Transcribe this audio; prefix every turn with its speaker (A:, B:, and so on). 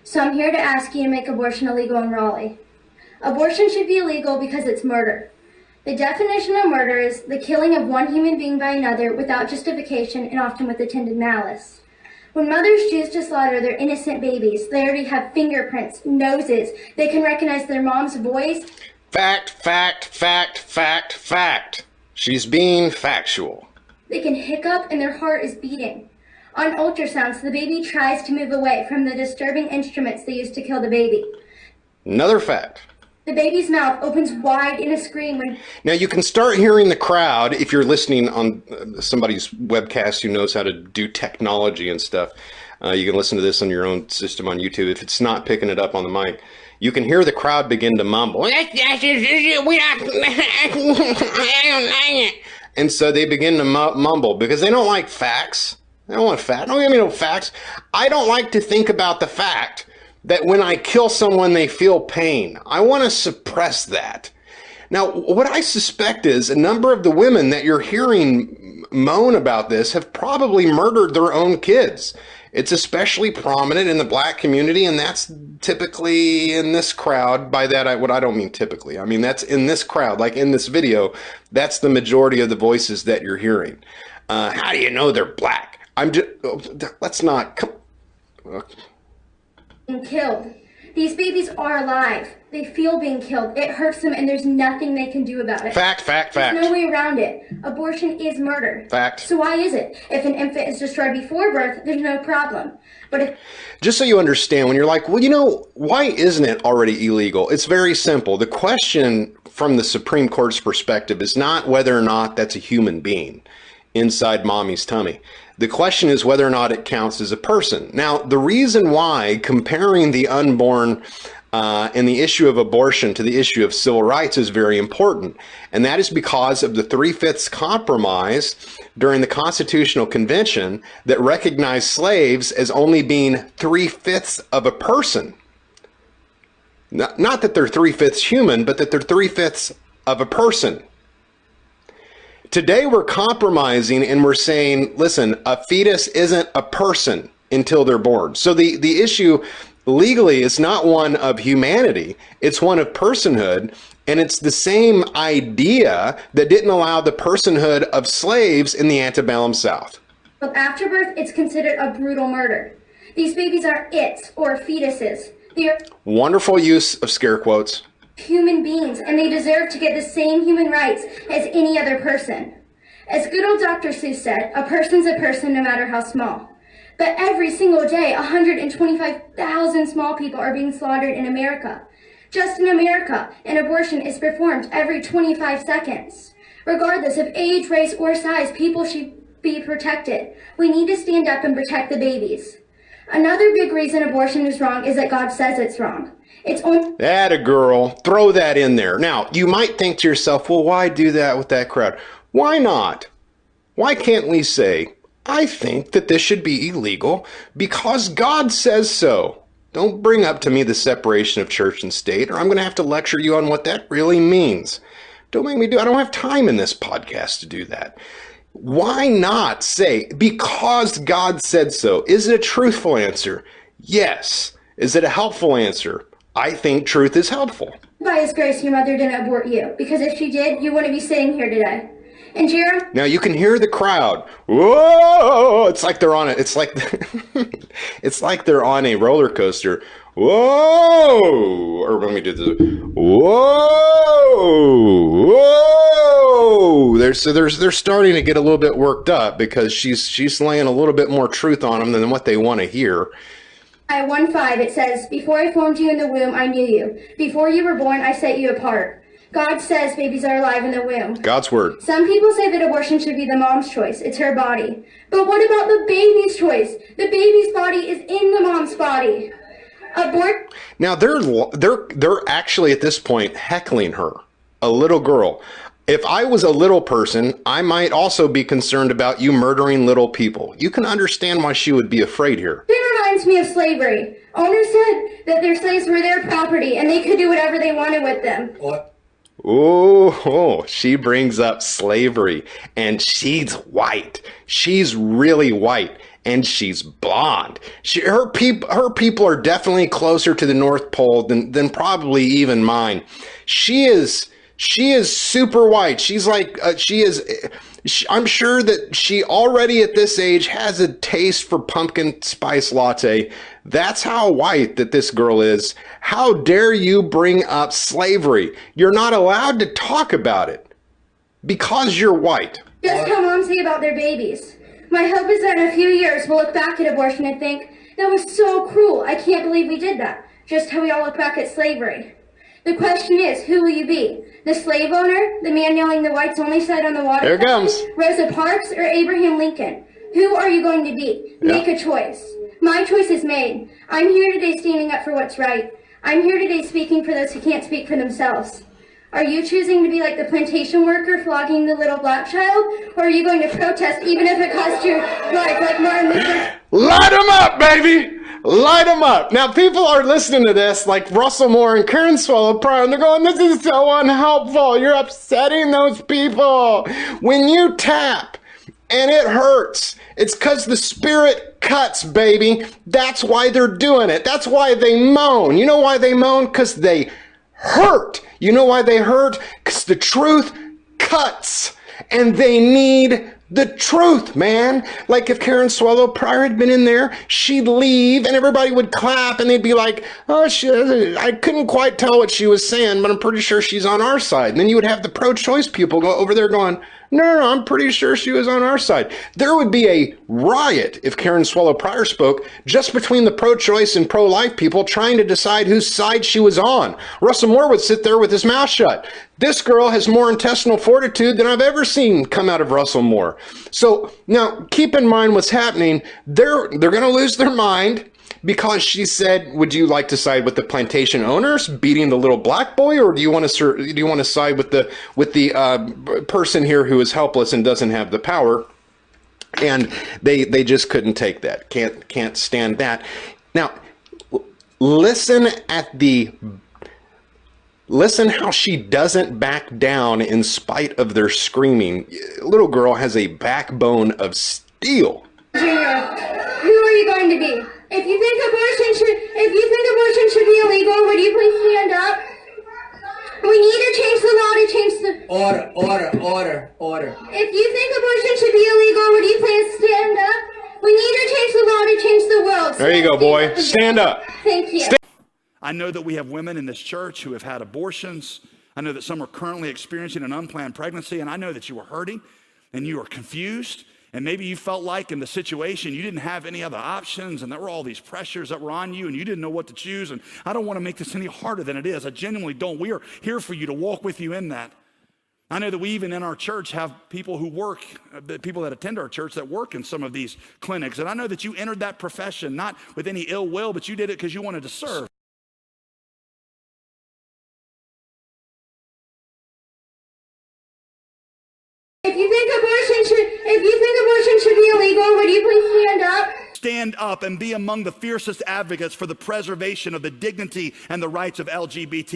A: So I'm here to ask you to make abortion illegal in Raleigh. Abortion should be illegal because it's murder. The definition of murder is the killing of one human being by another without justification and often with intended malice. When mothers choose to slaughter their innocent babies, they already have fingerprints, noses, they can recognize their mom's voice.
B: Fact, fact, fact, fact, fact. She's being factual.
A: They can hiccup and their heart is beating. On ultrasounds, the baby tries to move away from the disturbing instruments they use to kill the baby.
B: Another fact.
A: The baby's mouth opens wide in a scream when...
B: Now you can start hearing the crowd if you're listening on somebody's webcast who knows how to do technology and stuff. You can listen to this on your own system on YouTube. If it's not picking it up on the mic, you can hear the crowd begin to mumble. And so they begin to mumble because they don't like facts. They don't want facts. Don't give me no facts. I don't like to think about the fact that when I kill someone, they feel pain. I want to suppress that. Now, what I suspect is a number of the women that you're hearing moan about this have probably murdered their own kids. It's especially prominent in the black community, and that's typically in this crowd. By that, I don't mean typically. I mean, that's in this crowd, like in this video, that's the majority of the voices that you're hearing. How do you know they're black? Let's not...
A: Killed. These babies are alive. They feel being killed. It hurts them and there's nothing they can do about it.
B: Fact, fact, fact.
A: There's no way around it. Abortion is murder.
B: Fact.
A: So why is it? If an infant is destroyed before birth, there's no problem. But if...
B: Just so you understand, when you're like, well, you know, why isn't it already illegal? It's very simple. The question from the Supreme Court's perspective is not whether or not that's a human being inside mommy's tummy. The question is whether or not it counts as a person. Now, the reason why comparing the unborn and the issue of abortion to the issue of civil rights is very important. And that is because of the 3/5 compromise during the Constitutional Convention that recognized slaves as only being 3/5 of a person. Not that they're 3/5 human, but that they're 3/5 of a person. Today we're compromising and we're saying, listen, a fetus isn't a person until they're born. So the issue legally is not one of humanity, it's one of personhood. And it's the same idea that didn't allow the personhood of slaves in the antebellum South.
A: After birth, it's considered a brutal murder. These babies aren't its or fetuses. They're
B: wonderful use of scare quotes.
A: Human beings, and they deserve to get the same human rights as any other person. As good old Dr. Seuss said, a person's a person no matter how small. But every single day, 125,000 small people are being slaughtered in America. Just in America, an abortion is performed every 25 seconds. Regardless of age, race, or size, people should be protected. We need to stand up and protect the babies. Another big reason abortion is wrong is that God says it's wrong. It's only...
B: Atta girl, throw that in there. Now, you might think to yourself, well, why do that with that crowd? Why not? Why can't we say, I think that this should be illegal because God says so? Don't bring up to me the separation of church and state, or I'm going to have to lecture you on what that really means. Don't make me do it. I don't have time in this podcast to do that. Why not say, because God said so? Is it a truthful answer? Yes. Is it a helpful answer? I think truth is helpful.
A: By His grace, your mother didn't abort you, because if she did, you wouldn't be sitting here today. And Jeremy?
B: Now you can hear the crowd. Whoa! It's like they're on it. It's like it's like they're on a roller coaster. Whoa! Or let me do this. Whoa! Whoa! They're starting to get a little bit worked up because she's laying a little bit more truth on them than what they want to hear.
A: At 1:5, it says, "Before I formed you in the womb, I knew you. Before you were born, I set you apart." God says babies are alive in the womb.
B: God's word.
A: Some people say that abortion should be the mom's choice. It's her body. But what about the baby's choice? The baby's body is in the mom's body.
B: Now they're actually at this point heckling her, a little girl. If I was a little person, I might also be concerned about you murdering little people. You can understand why she would be afraid here.
A: It reminds me of slavery. Owners said that their slaves were their property and they could do whatever they wanted with them.
C: What?
B: Oh, she brings up slavery, and she's white. She's really white. and she's blonde. Her people are definitely closer to the North Pole than probably even mine. She is super white. She's like, I'm sure that she already at this age has a taste for pumpkin spice latte. That's how white that this girl is. How dare you bring up slavery? You're not allowed to talk about it because you're white.
A: Just how moms say about their babies. My hope is that in a few years we'll look back at abortion and think, that was so cruel. I can't believe we did that. Just how we all look back at slavery. The question is, who will you be? The slave owner? The man yelling the whites only side on the water?
B: There it comes.
A: Rosa Parks or Abraham Lincoln? Who are you going to be? Make a choice. My choice is made. I'm here today standing up for what's right. I'm here today speaking for those who can't speak for themselves. Are you choosing to be like the plantation worker flogging the little black child? Or are you going to protest even if it costs your life like Martin Luther?
B: Light them up, baby! Light them up. Now, people are listening to this like Russell Moore and Karen Swallow Pryor, and they're going, this is so unhelpful. You're upsetting those people. When you tap and it hurts, it's because the spirit cuts, baby. That's why they're doing it. That's why they moan. You know why they moan? Because they hurt. You know why they hurt? Because the truth cuts, and they need the truth, man. Like if Karen Swallow Pryor had been in there, she'd leave and everybody would clap and they'd be like, oh, I couldn't quite tell what she was saying, but I'm pretty sure she's on our side. And then you would have the pro-choice people go over there going, no, I'm pretty sure she was on our side. There would be a riot if Karen Swallow Pryor spoke just between the pro-choice and pro-life people trying to decide whose side she was on. Russell Moore would sit there with his mouth shut. This girl has more intestinal fortitude than I've ever seen come out of Russell Moore. So now keep in mind what's happening. They're going to lose their mind because she said, would you like to side with the plantation owners beating the little black boy, or do you want to side with the person here who is helpless and doesn't have the power? And they just couldn't take that. Can't stand that. Now listen how she doesn't back down in spite of their screaming. Little girl has a backbone of steel.
A: Junior, who are you going to be? If you think abortion should be illegal, would you please stand up? We need to change the law to change the... Order. If you think abortion should be illegal, would you please stand up? We need to change the law to change the world.
B: There you go, boy. Stand up.
A: Thank you.
C: I know that we have women in this church who have had abortions. I know that some are currently experiencing an unplanned pregnancy, and I know that you are hurting and you are confused. And maybe you felt like in the situation you didn't have any other options and there were all these pressures that were on you and you didn't know what to choose. And I don't want to make this any harder than it is. I genuinely don't. We are here for you to walk with you in that. I know that we even in our church have people who work, people that attend our church that work in some of these clinics. And I know that you entered that profession not with any ill will, but you did it because you wanted to serve.
A: If you think abortion should be illegal, would you please stand up?
C: Stand up and be among the fiercest advocates for the preservation of the dignity and the rights of LGBT